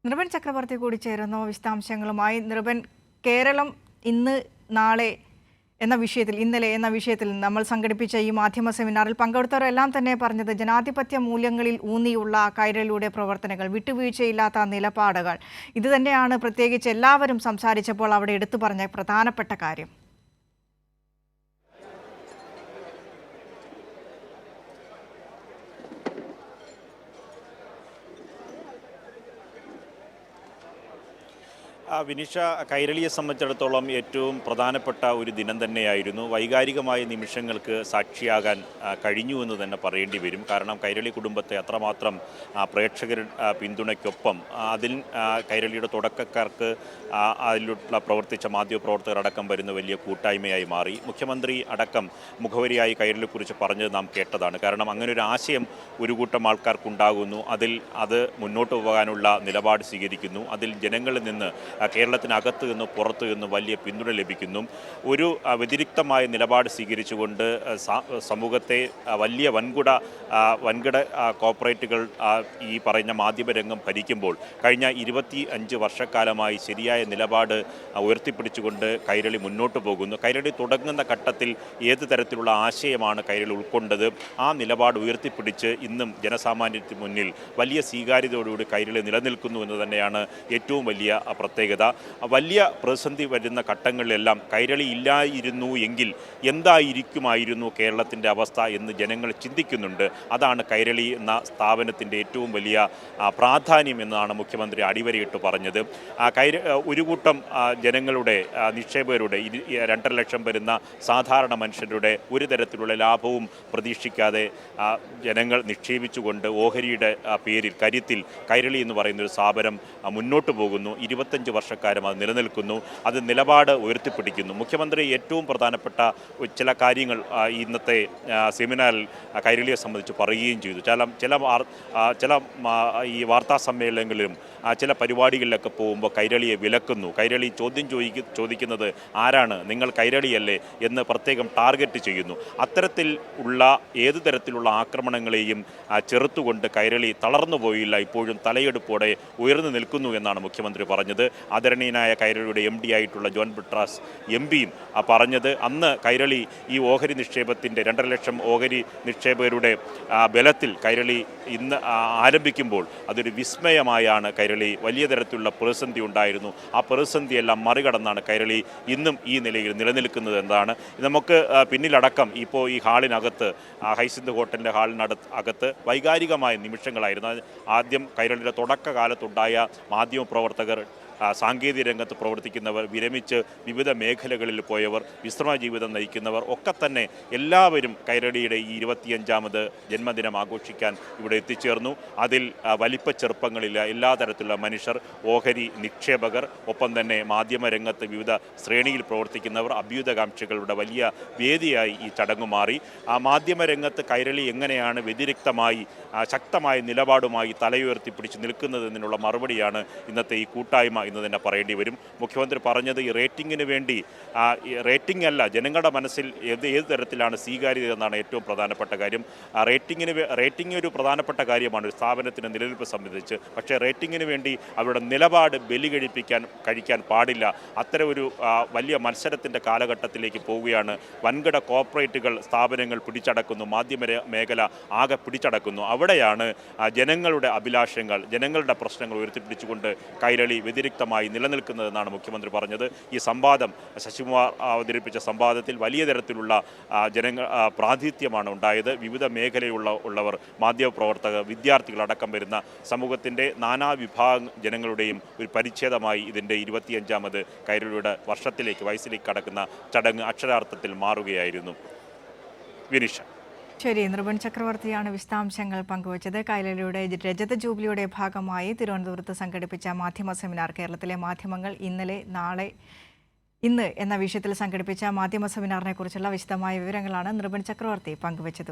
നിർബൻ ചക്രവർത്തി കൂടി ചേരുന്നു വിശദാംശങ്ങളുമായി. നിർബൻ, കേരളം ഇന്ന് നാളെ എന്ന വിഷയത്തിൽ, ഇന്നലെ എന്ന വിഷയത്തിൽ നമ്മൾ സംഘടിപ്പിച്ച ഈ മാധ്യമ സെമിനാറിൽ പങ്കെടുത്തവരെല്ലാം തന്നെ പറഞ്ഞത് ജനാധിപത്യ മൂല്യങ്ങളിൽ ഊന്നിയുള്ള കൈരളിയുടെ പ്രവർത്തനങ്ങൾ, വിട്ടുവീഴ്ചയില്ലാത്ത നിലപാടുകൾ, ഇത് തന്നെയാണ് പ്രത്യേകിച്ച് എല്ലാവരും സംസാരിച്ചപ്പോൾ അവിടെ എടുത്തു പറഞ്ഞ പ്രധാനപ്പെട്ട കാര്യം. വിനിഷ, കൈരളിയെ സംബന്ധിച്ചിടത്തോളം ഏറ്റവും പ്രധാനപ്പെട്ട ഒരു ദിനം തന്നെയായിരുന്നു. വൈകാരികമായ നിമിഷങ്ങൾക്ക് സാക്ഷിയാകാൻ കഴിഞ്ഞു എന്ന് തന്നെ പറയേണ്ടി വരും. കാരണം കൈരളി കുടുംബത്തെ അത്രമാത്രം പ്രേക്ഷകർ പിന്തുണയ്ക്കൊപ്പം അതിൽ കൈരളിയുടെ തുടക്കക്കാർക്ക് അതിലുള്ള പ്രവർത്തിച്ച മാധ്യമപ്രവർത്തകരടക്കം വരുന്ന വലിയ കൂട്ടായ്മയായി മാറി. മുഖ്യമന്ത്രി അടക്കം മുഖവരിയായി കൈരളിയെക്കുറിച്ച് പറഞ്ഞത് നാം കേട്ടതാണ്. കാരണം അങ്ങനെ ഒരു ആശയം ഒരു കൂട്ടം ആൾക്കാർക്കുണ്ടാകുന്നു, അത് മുന്നോട്ട് പോകാനുള്ള നിലപാട് സ്വീകരിക്കുന്നു, അതിൽ ജനങ്ങളിൽ നിന്ന് കേരളത്തിനകത്ത് നിന്ന് പുറത്തു നിന്ന് വലിയ പിന്തുണ ലഭിക്കുന്നു. ഒരു വ്യതിരിക്തമായ നിലപാട് സ്വീകരിച്ചുകൊണ്ട് സമൂഹത്തെ വലിയ വൻകിട കോർപ്പറേറ്റുകൾ ഈ പറയുന്ന മാധ്യമരംഗം ഭരിക്കുമ്പോൾ കഴിഞ്ഞ 25 വർഷക്കാലമായി ശരിയായ നിലപാട് ഉയർത്തിപ്പിടിച്ചുകൊണ്ട് കൈരളി മുന്നോട്ട് പോകുന്നു. കൈരളി തുടങ്ങുന്ന ഘട്ടത്തിൽ ഏത് തരത്തിലുള്ള ആശയമാണ് കൈരളി ഉൾക്കൊണ്ടത്, ആ നിലപാട് ഉയർത്തിപ്പിടിച്ച് ഇന്നും ജനസാമാന്യത്തിന് മുന്നിൽ വലിയ സ്വീകാര്യതയോടുകൂടി കൈരളി നിലനിൽക്കുന്നു എന്ന് തന്നെയാണ് ഏറ്റവും വലിയ പ്രത്യേകത. വലിയ പ്രതിസന്ധി വരുന്ന ഘട്ടങ്ങളിലെല്ലാം കൈരളി ഇല്ലായിരുന്നു എങ്കിൽ എന്തായിരിക്കുമായിരുന്നു കേരളത്തിൻ്റെ അവസ്ഥ എന്ന് ജനങ്ങൾ ചിന്തിക്കുന്നുണ്ട്. അതാണ് കൈരളി എന്ന സ്ഥാപനത്തിൻ്റെ ഏറ്റവും വലിയ പ്രാധാന്യം എന്നാണ് മുഖ്യമന്ത്രി അടിവരയിട്ട് പറഞ്ഞത്. ഒരു കൂട്ടം ജനങ്ങളുടെ, നിക്ഷേപകരുടെ, 2.5 ലക്ഷം വരുന്ന സാധാരണ മനുഷ്യരുടെ ഒരു തരത്തിലുള്ള ലാഭവും പ്രതീക്ഷിക്കാതെ ജനങ്ങൾ നിക്ഷേപിച്ചുകൊണ്ട് ഓഹരിയുടെ പേരിൽ, കരുത്തിൽ കൈരളി എന്ന് പറയുന്നൊരു സ്ഥാപനം മുന്നോട്ട് പോകുന്നു. 25 വർഷക്കാലം അത് നിലനിൽക്കുന്നു, അത് നിലപാട് ഉയർത്തിപ്പിടിക്കുന്നു. മുഖ്യമന്ത്രി ഏറ്റവും പ്രധാനപ്പെട്ട ചില കാര്യങ്ങൾ ഇന്നത്തെ സെമിനാറിൽ കൈരളിയെ സംബന്ധിച്ച് പറയുകയും ചെയ്തു. ചില ഈ വാർത്താ സമ്മേളനങ്ങളിലും ചില പരിപാടികളിലൊക്കെ പോകുമ്പോൾ കൈരളിയെ വിലക്കുന്നു. കൈരളി ചോദിക്കുന്നത് ആരാണ്, നിങ്ങൾ കൈരളിയല്ലേ എന്ന് പ്രത്യേകം ടാർഗറ്റ് ചെയ്യുന്നു. അത്തരത്തിൽ ഉള്ള ഏത് തരത്തിലുള്ള ആക്രമണങ്ങളെയും ചെറുത്തുകൊണ്ട് കൈരളി തളർന്നു പോയില്ല, ഇപ്പോഴും തലയെടുപ്പോടെ ഉയർന്നു നിൽക്കുന്നു എന്നാണ് മുഖ്യമന്ത്രി പറഞ്ഞത്. ആദരണീയനായ കൈരളിയുടെ MD ആയിട്ടുള്ള ജോൺ ബ്രിട്ടാസ് MPയും പറഞ്ഞത്, അന്ന് കൈരളി ഈ ഓഹരി നിക്ഷേപത്തിൻ്റെ 2.5 ലക്ഷം ഓഹരി നിക്ഷേപകരുടെ ബലത്തിൽ കൈരളി ഇന്ന് ആരംഭിക്കുമ്പോൾ അതൊരു വിസ്മയമായാണ് കൈരളി. വലിയ തരത്തിലുള്ള പ്രതിസന്ധി ഉണ്ടായിരുന്നു, ആ പ്രതിസന്ധിയെല്ലാം മറികടന്നാണ് കൈരളി ഇന്നും ഈ നിലയിൽ നിലനിൽക്കുന്നത് എന്നതാണ്. നമുക്ക് പിന്നിലടക്കം ഇപ്പോൾ ഈ ഹാളിനകത്ത്, ഹൈസിന്ത് ഹോട്ടലിൻ്റെ ഹാളിനകത്ത് വൈകാരികമായ നിമിഷങ്ങളായിരുന്നു. ആദ്യം കൈരളിയുടെ തുടക്കകാലത്തുണ്ടായ മാധ്യമപ്രവർത്തകർ, സാങ്കേതിക രംഗത്ത് പ്രവർത്തിക്കുന്നവർ, വിരമിച്ച് വിവിധ മേഖലകളിൽ പോയവർ, വിശ്രമ ജീവിതം നയിക്കുന്നവർ ഒക്കെ തന്നെ എല്ലാവരും കൈരളിയുടെ ഈ 25ാമത് ജന്മദിനം ആഘോഷിക്കാൻ ഇവിടെ എത്തിച്ചേർന്നു. അതിൽ വലിപ്പ ചെറുപ്പങ്ങളില്ല, എല്ലാ തരത്തിലുള്ള മനുഷ്യർ, ഓഹരി നിക്ഷേപകർ, ഒപ്പം തന്നെ മാധ്യമരംഗത്ത് വിവിധ ശ്രേണിയിൽ പ്രവർത്തിക്കുന്നവർ, അഭ്യുതകാംക്ഷികളുടെ വലിയ വേദിയായി ഈ ചടങ്ങ് മാറി. ആ മാധ്യമരംഗത്ത് കൈരളി എങ്ങനെയാണ് വ്യതിരിക്തമായി ശക്തമായ നിലപാടുമായി തലയുയർത്തി പിടിച്ച് നിൽക്കുന്നതിനുള്ള മറുപടിയാണ് ഇന്നത്തെ ഈ കൂട്ടായ്മ എന്ന് തന്നെ പറയേണ്ടി വരും. മുഖ്യമന്ത്രി പറഞ്ഞത് ഈ റേറ്റിങ്ങിന് വേണ്ടി, റേറ്റിംഗ് അല്ല, ജനങ്ങളുടെ മനസ്സിൽ ഏത് തരത്തിലാണ് സ്വീകാര്യത എന്നാണ് ഏറ്റവും പ്രധാനപ്പെട്ട കാര്യം. റേറ്റിംഗ് ഒരു പ്രധാനപ്പെട്ട കാര്യമാണ് ഒരു സ്ഥാപനത്തിൻ്റെ നിലനിൽപ്പ് സംബന്ധിച്ച്. പക്ഷേ റേറ്റിങ്ങിന് വേണ്ടി അവരുടെ നിലപാട് കഴിക്കാൻ പാടില്ല. അത്തരം ഒരു വലിയ മത്സരത്തിൻ്റെ കാലഘട്ടത്തിലേക്ക് പോവുകയാണ്. വൻകിട കോർപ്പറേറ്റുകൾ സ്ഥാപനങ്ങൾ പിടിച്ചടക്കുന്നു, മാധ്യമ മേഖല ആകെ പിടിച്ചടക്കുന്നു. അവിടെയാണ് ജനങ്ങളുടെ അഭിലാഷങ്ങൾ, ജനങ്ങളുടെ പ്രശ്നങ്ങൾ ഉയർത്തിപ്പിടിച്ചുകൊണ്ട് കൈരളി വ്യതിരിക്തമായി നിലനിൽക്കുന്നതെന്നാണ് മുഖ്യമന്ത്രി പറഞ്ഞത്. ഈ സംവാദം, ശശികുമാർ അവതരിപ്പിച്ച സംവാദത്തിൽ വലിയ തരത്തിലുള്ള പ്രാതിനിധ്യമാണ് ഉണ്ടായത്. വിവിധ മേഖലയുള്ളവർ, മാധ്യമപ്രവർത്തകർ, വിദ്യാർത്ഥികളടക്കം വരുന്ന സമൂഹത്തിൻ്റെ നാനാവിഭാഗം ജനങ്ങളുടെയും ഒരു പരിച്ഛേദമായി ഇതിൻ്റെ 25ാമത് കൈരളിയുടെ വയസ്സിലേക്ക് കടക്കുന്ന ചടങ്ങ് അക്ഷരാർത്ഥത്തിൽ മാറുകയായിരുന്നു. വിനിഷ. ശരി, നിർബൻ ചക്രവർത്തിയാണ് വിശദാംശങ്ങൾ പങ്കുവച്ചത്. കൈരളിയുടെ രജത ജൂബിലിയുടെ ഭാഗമായി തിരുവനന്തപുരത്ത് സംഘടിപ്പിച്ച മാധ്യമ സെമിനാർ, കേരളത്തിലെ മാധ്യമങ്ങൾ ഇന്ന് എന്ന വിഷയത്തിൽ സംഘടിപ്പിച്ച മാധ്യമ സെമിനാറിനെ കുറിച്ചുള്ള വിശദമായ വിവരങ്ങളാണ് നിർബൻ ചക്രവർത്തി പങ്കുവച്ചത്.